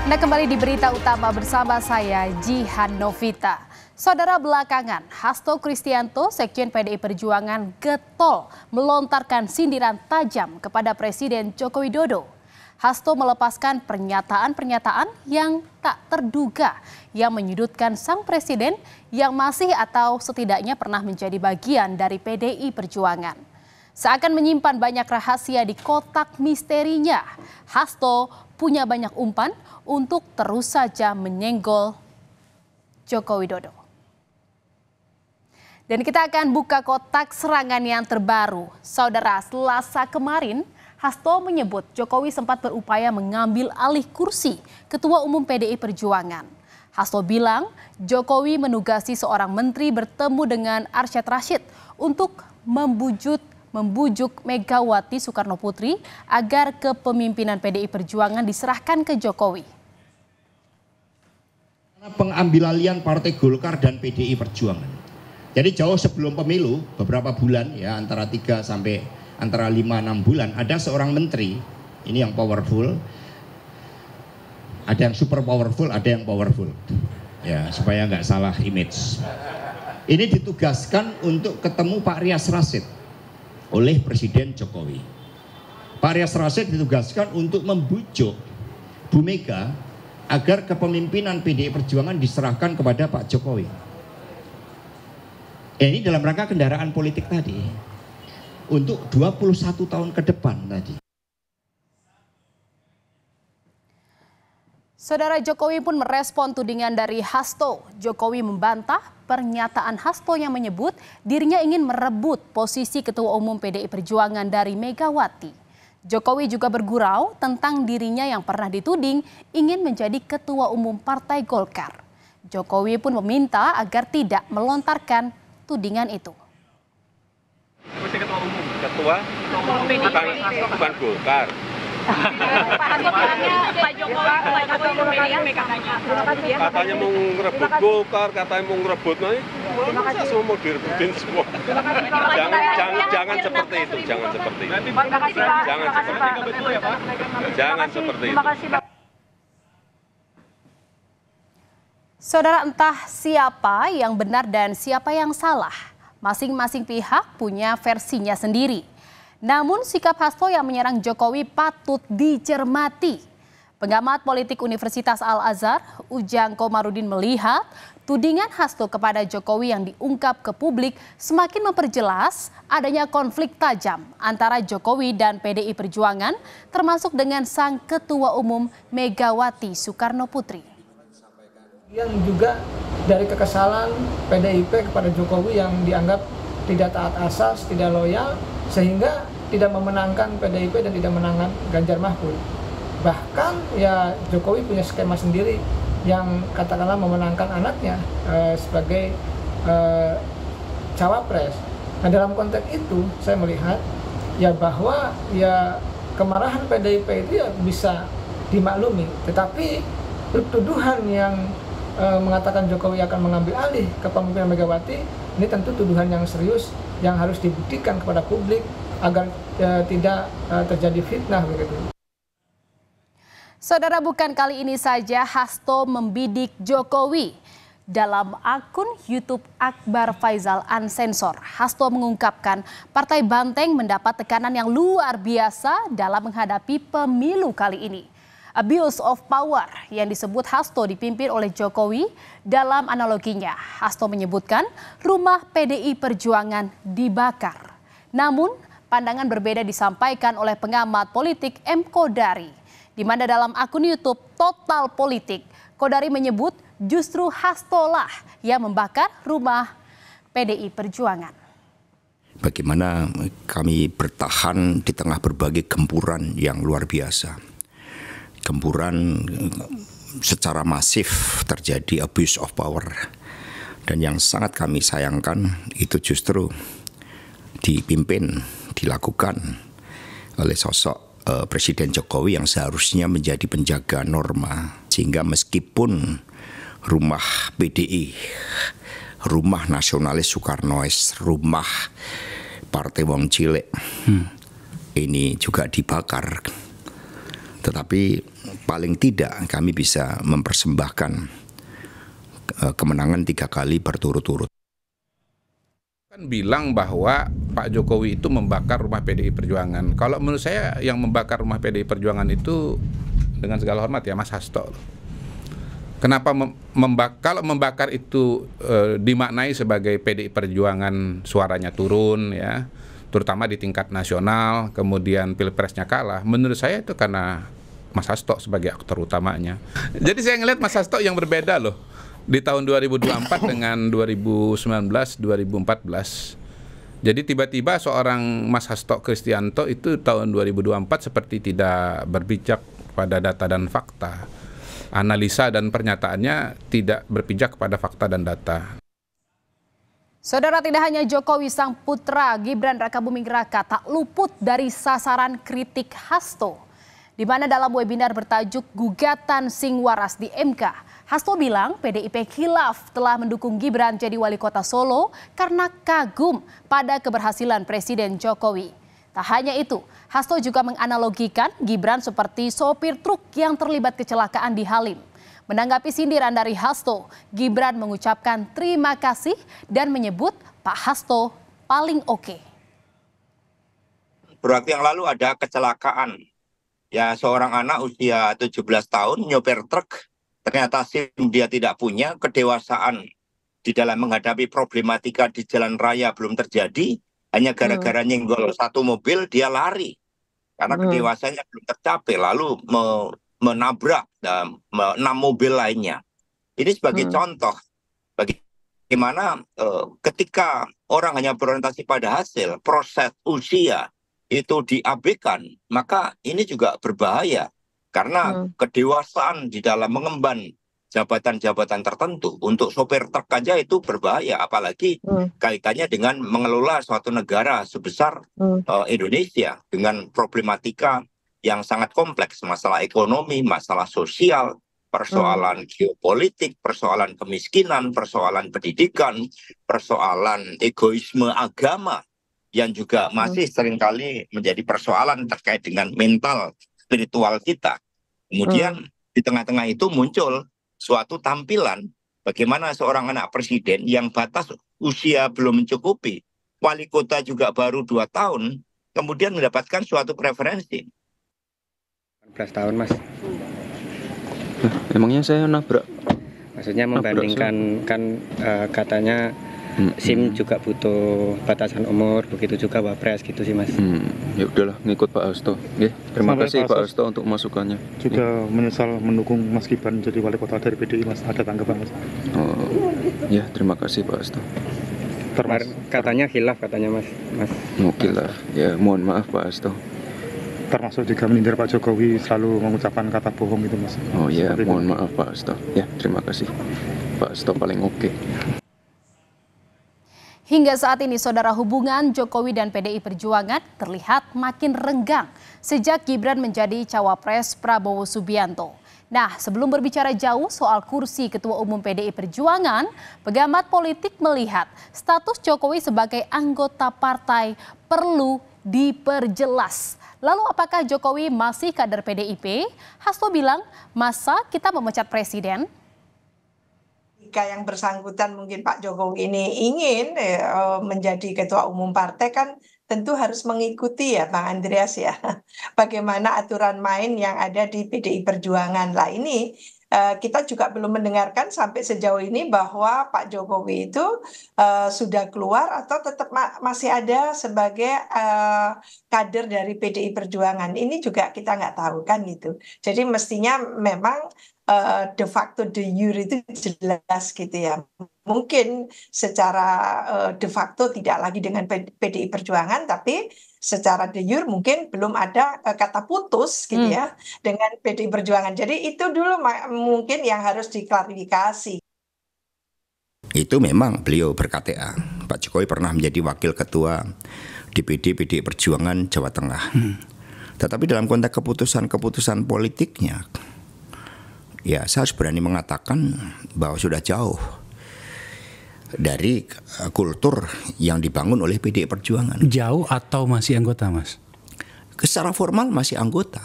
Anda kembali di Berita Utama bersama saya, Jihan Novita. Saudara, belakangan, Hasto Kristianto, Sekjen PDI Perjuangan, getol melontarkan sindiran tajam kepada Presiden Joko Widodo. Hasto melepaskan pernyataan-pernyataan yang tak terduga yang menyudutkan sang presiden yang masih atau setidaknya pernah menjadi bagian dari PDI Perjuangan. Seakan menyimpan banyak rahasia di kotak misterinya, Hasto punya banyak umpan untuk terus saja menyenggol Joko Widodo. Dan kita akan buka kotak serangan yang terbaru. Saudara, Selasa kemarin, Hasto menyebut Jokowi sempat berupaya mengambil alih kursi Ketua Umum PDI Perjuangan. Hasto bilang Jokowi menugasi seorang menteri bertemu dengan Arsyad Rashid untuk membujuk Megawati Soekarno Putri agar kepemimpinan PDI Perjuangan diserahkan ke Jokowi. Pengambil alihan Partai Golkar dan PDI Perjuangan. Jadi jauh sebelum pemilu, beberapa bulan ya, antara 5-6 bulan, ada seorang menteri, ini yang powerful, ada yang super powerful, ada yang powerful, ya supaya nggak salah image. Ini ditugaskan untuk ketemu Pak Rias Rasyid oleh Presiden Jokowi. Pak Rias Rasyid ditugaskan untuk membujuk Bu Mega agar kepemimpinan PDI Perjuangan diserahkan kepada Pak Jokowi. Ini dalam rangka kendaraan politik tadi untuk 21 tahun ke depan tadi. Saudara, Jokowi pun merespon tudingan dari Hasto. Jokowi membantah pernyataan Hasto yang menyebut dirinya ingin merebut posisi Ketua Umum PDI Perjuangan dari Megawati. Jokowi juga bergurau tentang dirinya yang pernah dituding ingin menjadi Ketua Umum Partai Golkar. Jokowi pun meminta agar tidak melontarkan tudingan itu. Ketua Umum, bukan Golkar. Pak Jokowi Katanya mau ngerebut Golkar, katanya mau ngerebut, nah masa semua mau direbutin semua. Jangan seperti itu, jangan seperti itu. Jangan seperti itu. Saudara, entah siapa yang benar dan siapa yang salah. Masing-masing pihak punya versinya sendiri. Namun sikap Hasto yang menyerang Jokowi patut dicermati. Pengamat politik Universitas Al-Azhar, Ujang Komarudin melihat tudingan Hasto kepada Jokowi yang diungkap ke publik semakin memperjelas adanya konflik tajam antara Jokowi dan PDI Perjuangan, termasuk dengan sang Ketua Umum Megawati Soekarno Putri. Yang juga dari kekesalan PDIP kepada Jokowi yang dianggap tidak taat asas, tidak loyal, sehingga tidak memenangkan PDIP dan tidak menangkan Ganjar Mahfud. Bahkan ya Jokowi punya skema sendiri yang katakanlah memenangkan anaknya sebagai cawapres. Nah, dalam konteks itu saya melihat ya bahwa ya kemarahan PDIP itu ya bisa dimaklumi, tetapi tuduhan yang mengatakan Jokowi akan mengambil alih kepemimpinan Megawati, ini tentu tuduhan yang serius yang harus dibuktikan kepada publik agar tidak terjadi fitnah begitu. Saudara, bukan kali ini saja Hasto membidik Jokowi. Dalam akun YouTube Akbar Faisal Unsensor, Hasto mengungkapkan Partai Banteng mendapat tekanan yang luar biasa dalam menghadapi pemilu kali ini. Abuse of power yang disebut Hasto dipimpin oleh Jokowi. Dalam analoginya, Hasto menyebutkan rumah PDI Perjuangan dibakar. Namun, pandangan berbeda disampaikan oleh pengamat politik M. Kodari, di mana dalam akun YouTube Total Politik, Kodari menyebut justru Hasto lah yang membakar rumah PDI Perjuangan. Bagaimana kami bertahan di tengah berbagai gempuran yang luar biasa. Gempuran secara masif terjadi abuse of power, dan yang sangat kami sayangkan itu justru dilakukan oleh sosok Presiden Jokowi yang seharusnya menjadi penjaga norma, sehingga meskipun rumah PDI, rumah nasionalis Soekarnois, rumah Partai Wong Cilik ini juga dibakar. Tetapi paling tidak kami bisa mempersembahkan kemenangan 3 kali berturut-turut. Kan bilang bahwa Pak Jokowi itu membakar rumah PDI Perjuangan. Kalau menurut saya yang membakar rumah PDI Perjuangan itu, dengan segala hormat ya, Mas Hasto. Kenapa kalau membakar itu dimaknai sebagai PDI Perjuangan suaranya turun ya, terutama di tingkat nasional, kemudian pilpresnya kalah. Menurut saya itu karena Mas Hasto sebagai aktor utamanya. Jadi saya ngelihat Mas Hasto yang berbeda loh. Di tahun 2024 dengan 2019-2014. Jadi tiba-tiba seorang Mas Hasto Kristianto itu tahun 2024 seperti tidak berpijak pada data dan fakta. Analisa dan pernyataannya tidak berpijak kepada fakta dan data. Saudara, tidak hanya Jokowi, sang putra Gibran Rakabuming Raka tak luput dari sasaran kritik Hasto. Di mana dalam webinar bertajuk Gugatan Sing Waras di MK, Hasto bilang PDIP khilaf telah mendukung Gibran jadi wali kota Solo karena kagum pada keberhasilan Presiden Jokowi. Tak hanya itu, Hasto juga menganalogikan Gibran seperti sopir truk yang terlibat kecelakaan di Halim. Menanggapi sindiran dari Hasto, Gibran mengucapkan terima kasih dan menyebut Pak Hasto paling oke. Beberapa waktu yang lalu ada kecelakaan. Ya, seorang anak usia 17 tahun nyopir truk. Ternyata SIM dia tidak punya, kedewasaan di dalam menghadapi problematika di jalan raya belum terjadi, hanya gara-gara nyenggol satu mobil dia lari karena kedewasaannya belum tercapai, lalu menabrak 6 mobil lainnya. Ini sebagai contoh bagaimana ketika orang hanya berorientasi pada hasil, proses usia itu diabaikan, maka ini juga berbahaya. Karena kedewasaan di dalam mengemban jabatan-jabatan tertentu untuk sopir truk aja itu berbahaya, apalagi kaitannya dengan mengelola suatu negara sebesar Indonesia dengan problematika yang sangat kompleks, masalah ekonomi, masalah sosial, persoalan geopolitik, persoalan kemiskinan, persoalan pendidikan, persoalan egoisme agama yang juga masih seringkali menjadi persoalan terkait dengan mental spiritual kita. Kemudian di tengah-tengah itu muncul suatu tampilan bagaimana seorang anak presiden yang batas usia belum mencukupi, wali kota juga baru 2 tahun, kemudian mendapatkan suatu preferensi. 14 tahun, Mas. Emangnya saya nabrak? Maksudnya membandingkan kan katanya SIM juga butuh batasan umur, begitu juga Wapres gitu sih, Mas. Ya udahlah, ngikut Pak Hasto. Terima kasih Pak Hasto untuk masukannya. Juga menyesal mendukung Mas Gibran jadi wali kota dari PDI, Mas. Ada tanggapan, Mas? Ya, terima kasih Pak Hasto. Katanya khilaf katanya, Mas. Mau khilaf. Ya, mohon maaf Pak Hasto. Termasuk juga menyindir Pak Jokowi selalu mengucapkan kata bohong itu, Mas. Oh iya, mohon maaf Pak Hasto. Ya, terima kasih. Pak Hasto paling oke. Hingga saat ini, saudara, hubungan Jokowi dan PDI Perjuangan terlihat makin renggang sejak Gibran menjadi cawapres Prabowo Subianto. Nah, sebelum berbicara jauh soal kursi Ketua Umum PDI Perjuangan, pengamat politik melihat status Jokowi sebagai anggota partai perlu diperjelas. Lalu apakah Jokowi masih kader PDIP? Hasto bilang, masa kita memecat presiden? Jika yang bersangkutan mungkin Pak Jokowi ini ingin menjadi ketua umum partai, kan tentu harus mengikuti ya Bang Andreas ya, bagaimana aturan main yang ada di PDI Perjuangan. Lah ini kita juga belum mendengarkan sampai sejauh ini bahwa Pak Jokowi itu sudah keluar atau tetap masih ada sebagai kader dari PDI Perjuangan. Ini juga kita nggak tahu kan gitu. Jadi mestinya memang de facto de jure itu jelas gitu ya. Mungkin secara de facto tidak lagi dengan PDI Perjuangan, tapi secara de jure mungkin belum ada kata putus gitu ya dengan PDI Perjuangan. Jadi itu dulu mungkin yang harus diklarifikasi. Itu memang beliau ber-KTA. Pak Jokowi pernah menjadi wakil ketua DPD PDI Perjuangan Jawa Tengah. Tetapi dalam konteks keputusan politiknya, ya saya harus berani mengatakan bahwa sudah jauh dari kultur yang dibangun oleh PDI Perjuangan. Jauh atau masih anggota, Mas? Secara formal masih anggota.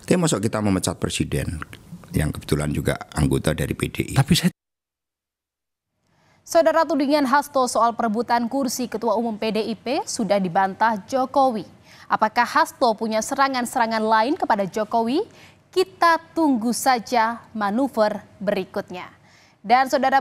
Tapi masuk kita memecat presiden yang kebetulan juga anggota dari PDI. Saudara, tudingan Hasto soal perebutan kursi Ketua Umum PDIP sudah dibantah Jokowi. Apakah Hasto punya serangan-serangan lain kepada Jokowi? Kita tunggu saja manuver berikutnya. Dan saudara,